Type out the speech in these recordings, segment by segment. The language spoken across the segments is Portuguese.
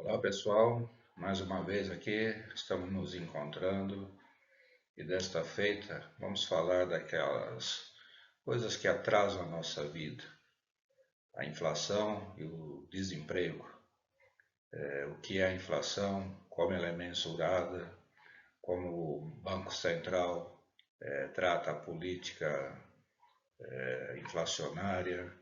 Olá pessoal, mais uma vez aqui estamos nos encontrando e desta feita vamos falar daquelas coisas que atrasam a nossa vida, a inflação e o desemprego. O que é a inflação, como ela é mensurada, como o Banco Central trata a política inflacionária,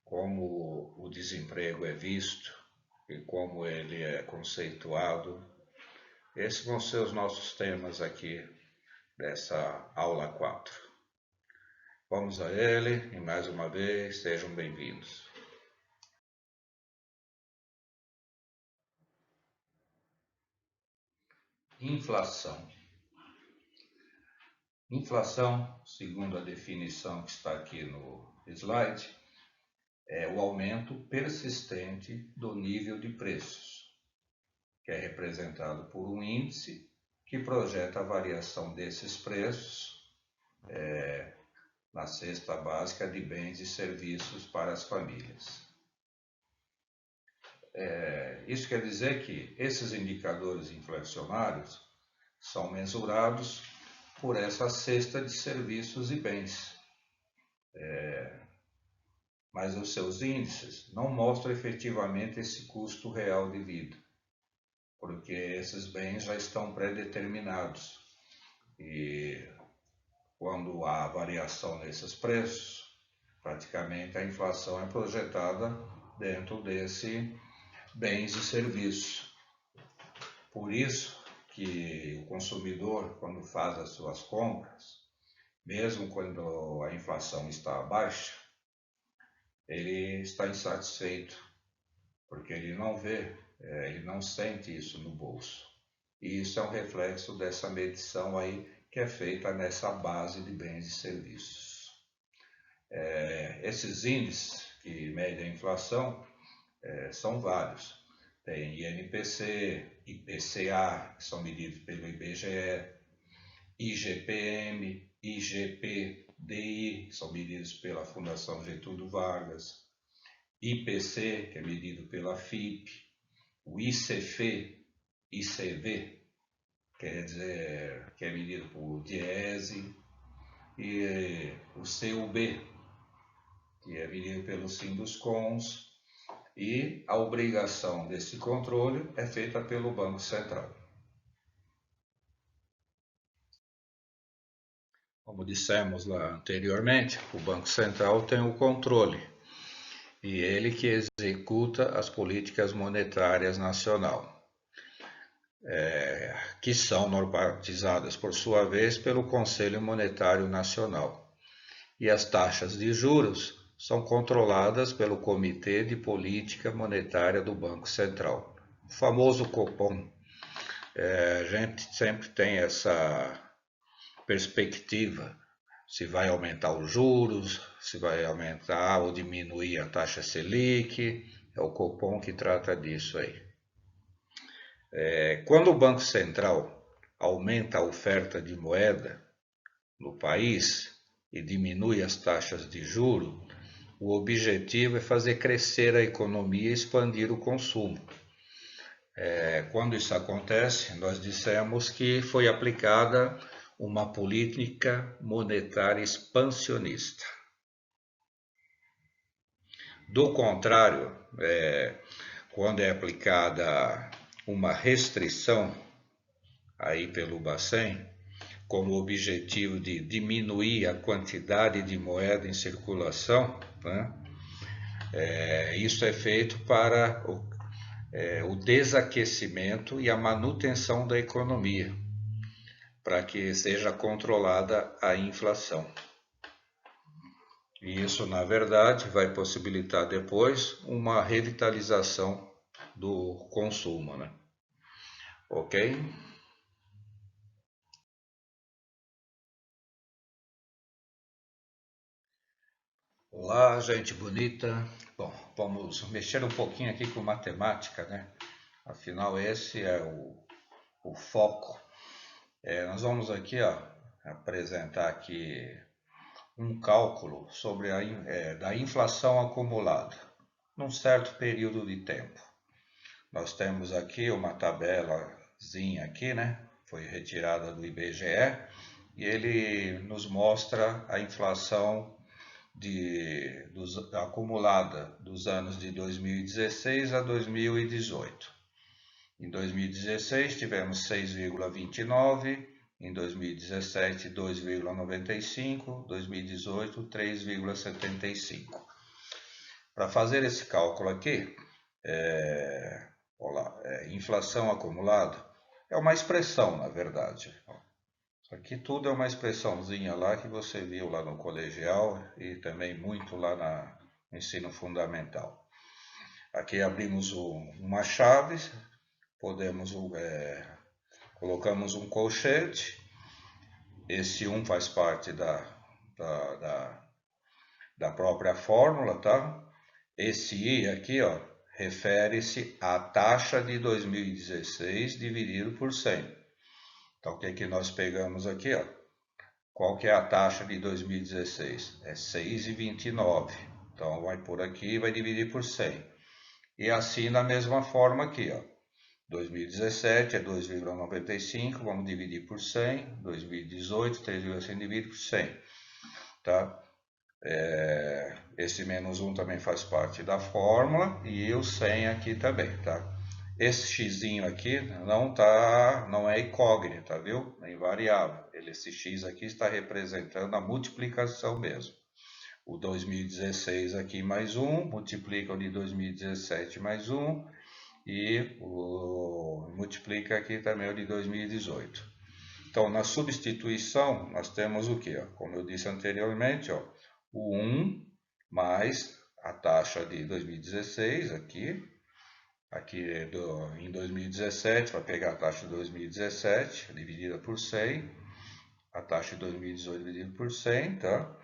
como o desemprego é visto e como ele é conceituado. Esses vão ser os nossos temas aqui dessa aula 4. Vamos a ele e mais uma vez sejam bem-vindos. Inflação. Inflação, segundo a definição que está aqui no slide, é o aumento persistente do nível de preços, que é representado por um índice que projeta a variação desses preços na cesta básica de bens e serviços para as famílias. Isso quer dizer que esses indicadores inflacionários são mensurados por essa cesta de serviços e bens, mas os seus índices não mostram efetivamente esse custo real de vida, porque esses bens já estão pré-determinados e quando há variação nesses preços, praticamente a inflação é projetada dentro desse bens e serviços. Por isso que o consumidor, quando faz as suas compras, mesmo quando a inflação está baixa, ele está insatisfeito, porque ele não vê, ele não sente isso no bolso. E isso é um reflexo dessa medição aí que é feita nessa base de bens e serviços. Esses índices que medem a inflação são vários. Tem INPC, IPCA, que são medidos pelo IBGE, IGPM, IGPDI, que são medidos pela Fundação Getúlio Vargas, IPC, que é medido pela FIP, o ICF, ICV, quer dizer, que é medido por Diese, e o CUB, que é medido pelo Sinduscons, e a obrigação desse controle é feita pelo Banco Central. Como dissemos lá anteriormente, o Banco Central tem o controle e ele que executa as políticas monetárias nacionais, que são normatizadas por sua vez pelo Conselho Monetário Nacional. E as taxas de juros são controladas pelo Comitê de Política Monetária do Banco Central, o famoso Copom. A gente sempre tem essa perspectiva, se vai aumentar os juros, se vai aumentar ou diminuir a taxa Selic, é o Copom que trata disso aí. Quando o Banco Central aumenta a oferta de moeda no país e diminui as taxas de juro, o objetivo é fazer crescer a economia e expandir o consumo. Quando isso acontece, nós dissemos que foi aplicada uma política monetária expansionista. Do contrário, quando é aplicada uma restrição aí pelo Bacen, com o objetivo de diminuir a quantidade de moeda em circulação, né? Isso é feito para o desaquecimento e a manutenção da economia, para que seja controlada a inflação. E isso, na verdade, vai possibilitar depois uma revitalização do consumo, né? Ok? Olá, gente bonita. Bom, vamos mexer um pouquinho aqui com matemática, né? Afinal, esse é o foco. Nós vamos aqui, ó, apresentar aqui um cálculo sobre da inflação acumulada num certo período de tempo. nós temos aqui uma tabelazinha aqui, né? Foi retirada do IBGE e ele nos mostra a inflação acumulada dos anos de 2016 a 2018. Em 2016 tivemos 6,29, em 2017 2,95, 2018 3,75. Para fazer esse cálculo aqui, inflação acumulada é uma expressão, na verdade. Isso aqui tudo é uma expressãozinha lá que você viu lá no colegial e também muito lá no ensino fundamental. Aqui abrimos uma chave, colocamos um colchete, esse 1 faz parte da própria fórmula, tá? Esse I aqui, ó, refere-se à taxa de 2016 dividido por 100. Então, o que é que nós pegamos aqui, ó? Qual que é a taxa de 2016? É 6,29. Então, vai por aqui e vai dividir por 100. E assim, da mesma forma aqui, ó. 2017 é 2,95, vamos dividir por 100. 2018, 3,100 dividido por 100. Tá? Esse menos 1 também faz parte da fórmula e o 100 aqui também, tá? Esse xzinho aqui não é incógnita, viu? É invariável. Esse x aqui está representando a multiplicação mesmo. O 2016 aqui mais 1, multiplica o de 2017 mais 1 e multiplica aqui também o de 2018. Então, na substituição, nós temos o que? Como eu disse anteriormente, ó, o 1 mais a taxa de 2016 aqui em 2017, vai pegar a taxa de 2017 dividida por 100, a taxa de 2018 dividida por 100, tá?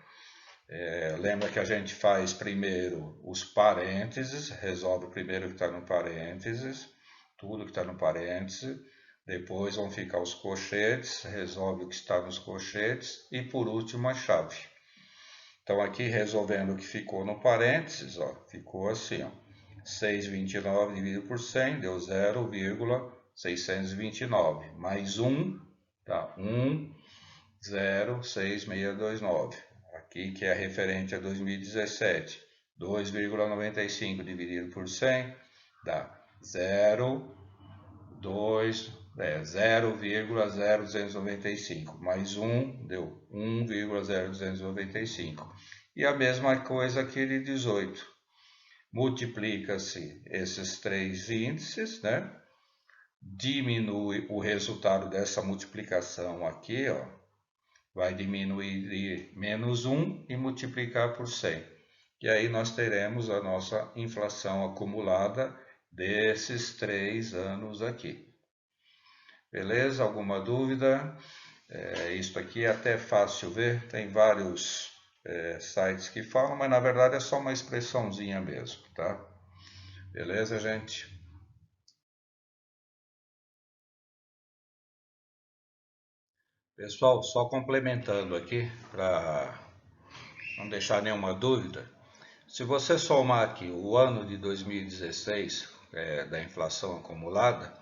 Lembra que a gente faz primeiro os parênteses, resolve primeiro o que está no parênteses, tudo que está no parênteses, depois vão ficar os colchetes, resolve o que está nos colchetes e por último a chave. Então aqui resolvendo o que ficou no parênteses, ó, ficou assim, ó, 6,29 dividido por 100 deu 0,629, mais 1, tá? 1,06629. Aqui que é referente a 2017, 2,95 dividido por 100 dá 0,0295, mais 1 deu 1,0295. E a mesma coisa aqui de 18. Multiplica-se esses três índices, né? Diminui o resultado dessa multiplicação aqui, ó, vai diminuir de menos 1 e multiplicar por 100. E aí nós teremos a nossa inflação acumulada desses 3 anos aqui. Beleza? Alguma dúvida? Isso aqui é até fácil ver, tem vários sites que falam, mas na verdade é só uma expressãozinha mesmo, tá? Beleza, gente? Pessoal, só complementando aqui, para não deixar nenhuma dúvida, se você somar aqui o ano de 2016, da inflação acumulada,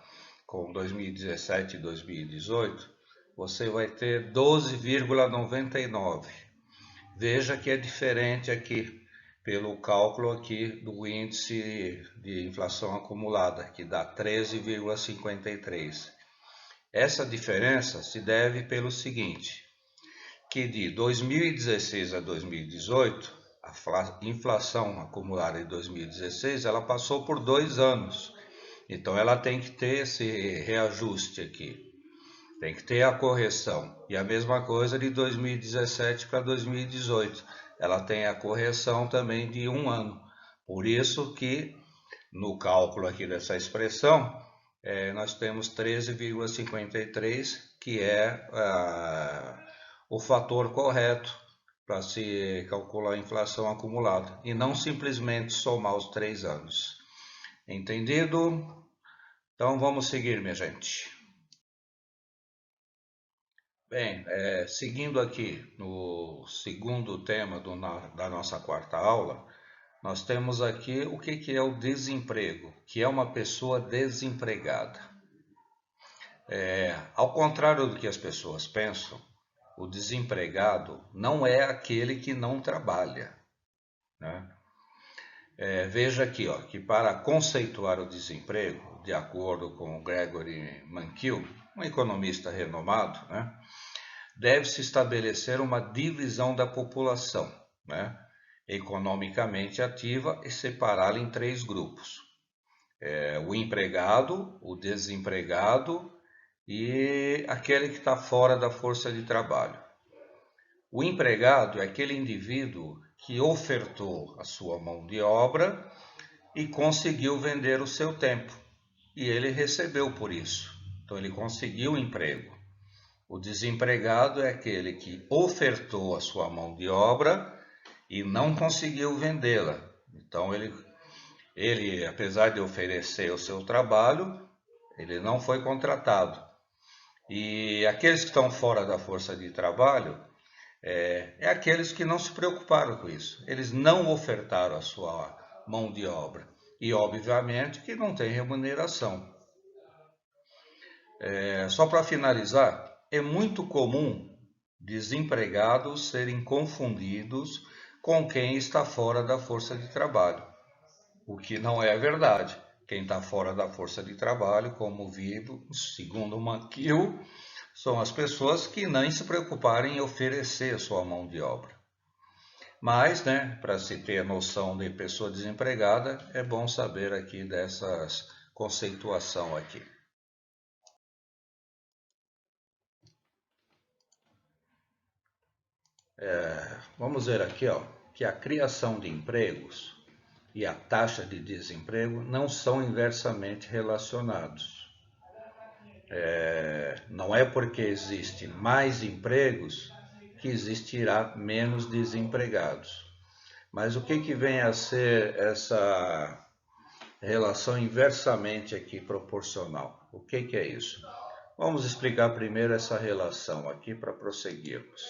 com 2017 e 2018, você vai ter 12,99. Veja que é diferente aqui, pelo cálculo aqui do índice de inflação acumulada, que dá 13,53. Essa diferença se deve pelo seguinte, que de 2016 a 2018, a inflação acumulada de 2016, ela passou por 2 anos. Então ela tem que ter esse reajuste aqui, tem que ter a correção. E a mesma coisa de 2017 para 2018, ela tem a correção também de 1 ano. Por isso que no cálculo aqui dessa expressão, nós temos 13,53, que é o fator correto para se calcular a inflação acumulada, e não simplesmente somar os 3 anos. Entendido? Então vamos seguir, minha gente. Bem, seguindo aqui no segundo tema da nossa quarta aula, nós temos aqui o que é o desemprego, que é uma pessoa desempregada. Ao contrário do que as pessoas pensam, o desempregado não é aquele que não trabalha, né? Veja aqui, ó, que para conceituar o desemprego, de acordo com Gregory Mankiw, um economista renomado, né, deve-se estabelecer uma divisão da população, né, economicamente ativa e separá-la em 3 grupos. O empregado, o desempregado e aquele que está fora da força de trabalho. O empregado é aquele indivíduo que ofertou a sua mão de obra e conseguiu vender o seu tempo. E ele recebeu por isso. Então ele conseguiu um emprego. O desempregado é aquele que ofertou a sua mão de obra e não conseguiu vendê-la. Então ele, apesar de oferecer o seu trabalho, ele não foi contratado. E aqueles que estão fora da força de trabalho é aqueles que não se preocuparam com isso. Eles não ofertaram a sua mão de obra. E, obviamente, que não tem remuneração. Só para finalizar, é muito comum desempregados serem confundidos com quem está fora da força de trabalho, o que não é verdade. Quem está fora da força de trabalho, como vivo, segundo Mankiw, são as pessoas que nem se preocuparem em oferecer a sua mão de obra. Mas, né, para se ter noção de pessoa desempregada, é bom saber aqui dessas conceituação aqui. Vamos ver aqui, ó, que a criação de empregos e a taxa de desemprego não são inversamente relacionados. Não é porque existe mais empregos que existirá menos desempregados. Mas o que vem a ser essa relação inversamente aqui proporcional? O que é isso? Vamos explicar primeiro essa relação aqui para prosseguirmos.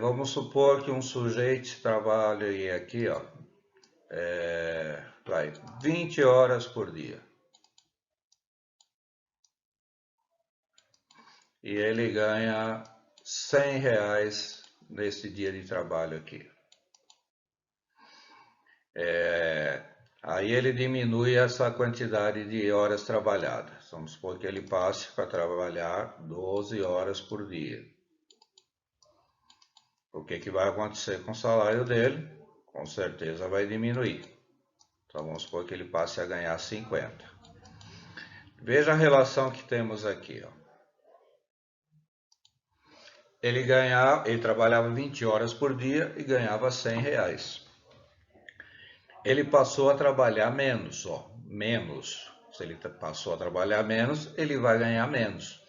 Vamos supor que um sujeito trabalhe aqui, ó, 20 horas por dia. E ele ganha R$100 nesse dia de trabalho aqui. Aí ele diminui essa quantidade de horas trabalhadas. Vamos supor que ele passe para trabalhar 12 horas por dia. O que vai acontecer com o salário dele? Com certeza vai diminuir. Então vamos supor que ele passe a ganhar 50. Veja a relação que temos aqui, ó. Ele trabalhava 20 horas por dia e ganhava R$100. Ele passou a trabalhar menos, ó, menos. Se ele passou a trabalhar menos, ele vai ganhar menos.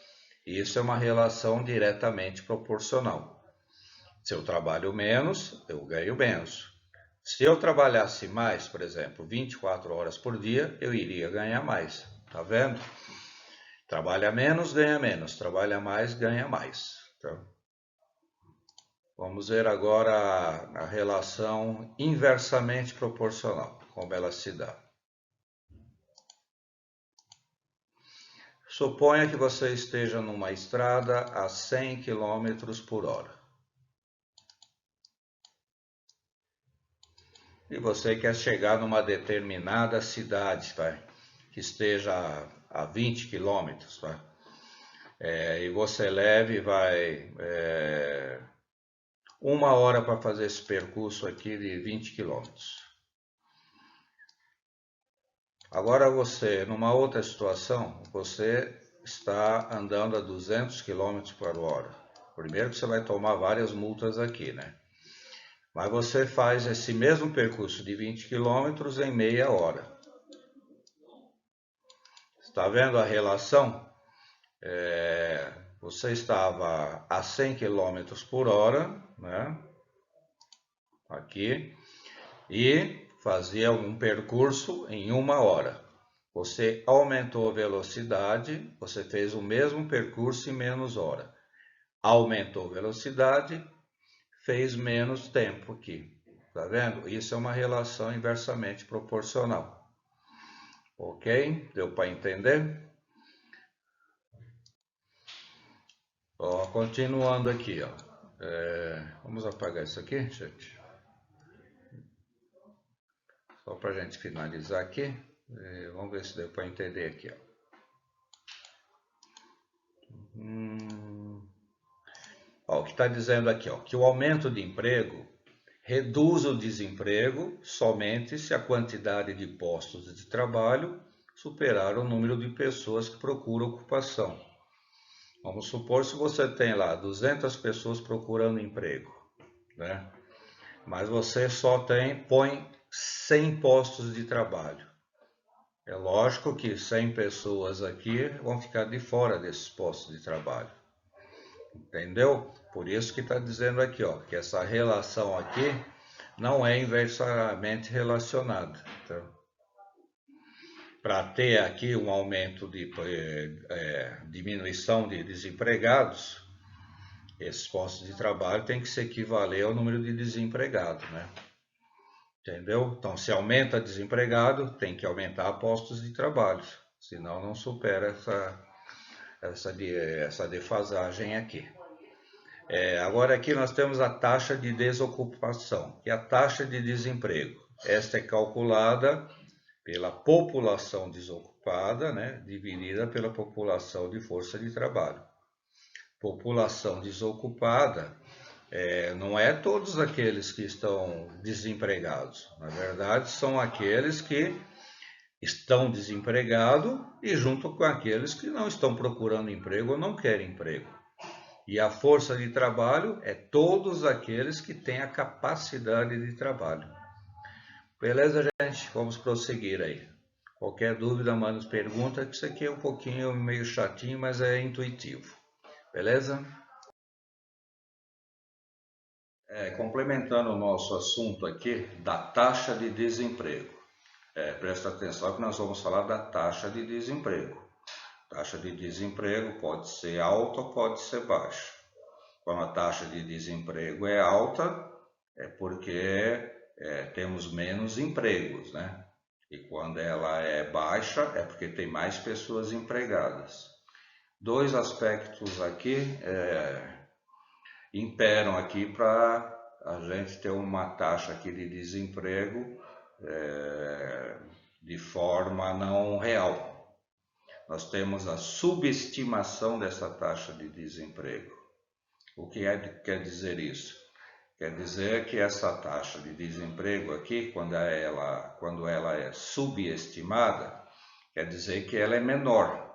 Isso é uma relação diretamente proporcional. Se eu trabalho menos, eu ganho menos. Se eu trabalhasse mais, por exemplo, 24 horas por dia, eu iria ganhar mais. Tá vendo? Trabalha menos, ganha menos. Trabalha mais, ganha mais. Então, vamos ver agora a relação inversamente proporcional, como ela se dá. Suponha que você esteja numa estrada a 100 km por hora. E você quer chegar numa determinada cidade, tá? Que esteja a 20 km. Tá? E você leve, vai 1 hora para fazer esse percurso aqui de 20 km. Agora você, numa outra situação, você está andando a 200 km por hora. Primeiro que você vai tomar várias multas aqui, né? Mas você faz esse mesmo percurso de 20 km em meia hora. Está vendo a relação? Você estava a 100 km por hora, né? Aqui, e fazia um percurso em 1 hora. Você aumentou a velocidade, você fez o mesmo percurso em menos hora. Aumentou a velocidade, fez menos tempo aqui. Tá vendo? Isso é uma relação inversamente proporcional. Ok? Deu para entender? Ó, continuando aqui, ó. Vamos apagar isso aqui, gente. Só para a gente finalizar aqui. Vamos ver se deu para entender aqui, ó. Ó, o que está dizendo aqui, ó, que o aumento de emprego reduz o desemprego somente se a quantidade de postos de trabalho superar o número de pessoas que procuram ocupação. Vamos supor se você tem lá 200 pessoas procurando emprego, né? Mas você só põe 100 postos de trabalho. É lógico que 100 pessoas aqui vão ficar de fora desses postos de trabalho. Entendeu? Por isso que está dizendo aqui, ó, que essa relação aqui não é inversamente relacionada. Tá? Para ter aqui um aumento de diminuição de desempregados, esses postos de trabalho têm que se equivaler ao número de desempregados, né? Entendeu? Então, se aumenta desempregado, tem que aumentar postos de trabalho, senão não supera essa defasagem aqui. Agora aqui nós temos a taxa de desocupação, que é a taxa de desemprego. Esta é calculada pela população desocupada, né, dividida pela população de força de trabalho. População desocupada não é todos aqueles que estão desempregados. Na verdade, são aqueles que estão desempregados e junto com aqueles que não estão procurando emprego ou não querem emprego. E a força de trabalho é todos aqueles que têm a capacidade de trabalho. Beleza, gente? Vamos prosseguir aí. Qualquer dúvida, manda pergunta, que isso aqui é um pouquinho meio chatinho, mas é intuitivo. Beleza? Complementando o nosso assunto aqui da taxa de desemprego. Presta atenção que nós vamos falar da taxa de desemprego. Taxa de desemprego pode ser alta ou pode ser baixa. Quando a taxa de desemprego é alta, é porque temos menos empregos, né? E quando ela é baixa, é porque tem mais pessoas empregadas. Dois aspectos aqui imperam aqui para a gente ter uma taxa aqui de desemprego de forma não real. Nós temos a subestimação dessa taxa de desemprego. O que quer dizer isso? Quer dizer que essa taxa de desemprego aqui, quando ela é subestimada, quer dizer que ela é menor.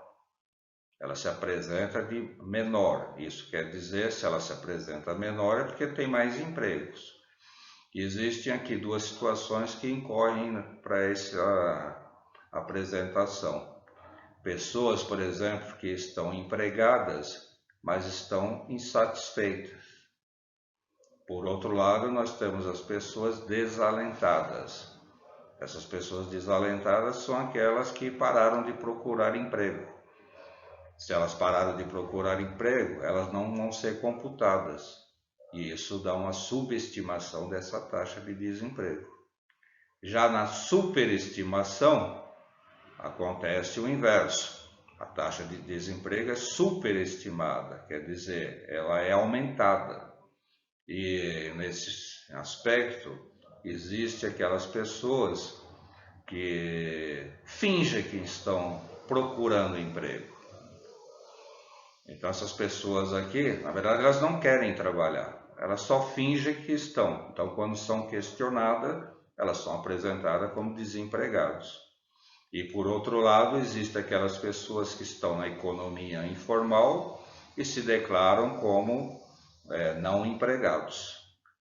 Ela se apresenta de menor. Isso quer dizer, se ela se apresenta menor, é porque tem mais empregos. Existem aqui duas situações que incorrem para essa apresentação. Pessoas, por exemplo, que estão empregadas, mas estão insatisfeitas. Por outro lado, nós temos as pessoas desalentadas. Essas pessoas desalentadas são aquelas que pararam de procurar emprego. Se elas pararam de procurar emprego, elas não vão ser computadas. E isso dá uma subestimação dessa taxa de desemprego. Já na superestimação, acontece o inverso. A taxa de desemprego é superestimada, quer dizer, ela é aumentada. E nesse aspecto, existem aquelas pessoas que fingem que estão procurando emprego. Então essas pessoas aqui, na verdade, elas não querem trabalhar, elas só fingem que estão. Então quando são questionadas, elas são apresentadas como desempregados. E por outro lado, existem aquelas pessoas que estão na economia informal e se declaram como não empregados,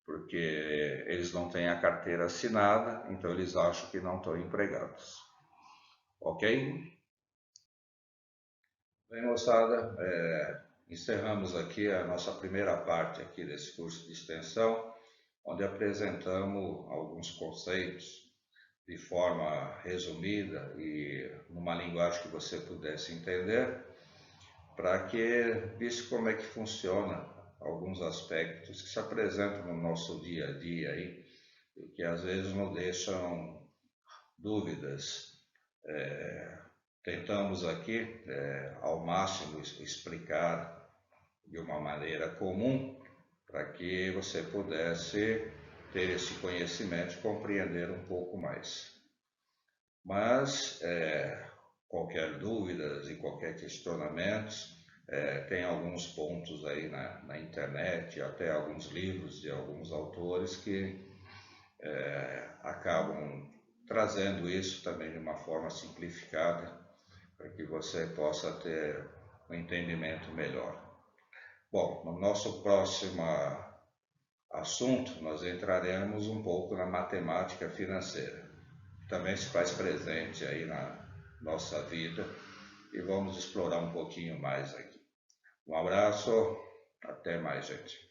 porque eles não têm a carteira assinada, então eles acham que não estão empregados. Ok? Bem, moçada, encerramos aqui a nossa primeira parte aqui desse curso de extensão, onde apresentamos alguns conceitos de forma resumida e numa linguagem que você pudesse entender, para que visse como é que funciona alguns aspectos que se apresentam no nosso dia a dia aí, e que às vezes nos deixam dúvidas. Tentamos aqui, ao máximo, explicar de uma maneira comum para que você pudesse ter esse conhecimento e compreender um pouco mais. Mas qualquer dúvidas e qualquer questionamento, tem alguns pontos aí na internet, até alguns livros de alguns autores que acabam trazendo isso também de uma forma simplificada, para que você possa ter um entendimento melhor. Bom, no nosso próximo assunto, nós entraremos um pouco na matemática financeira, que também se faz presente aí na nossa vida, e vamos explorar um pouquinho mais aqui. Um abraço, até mais, gente.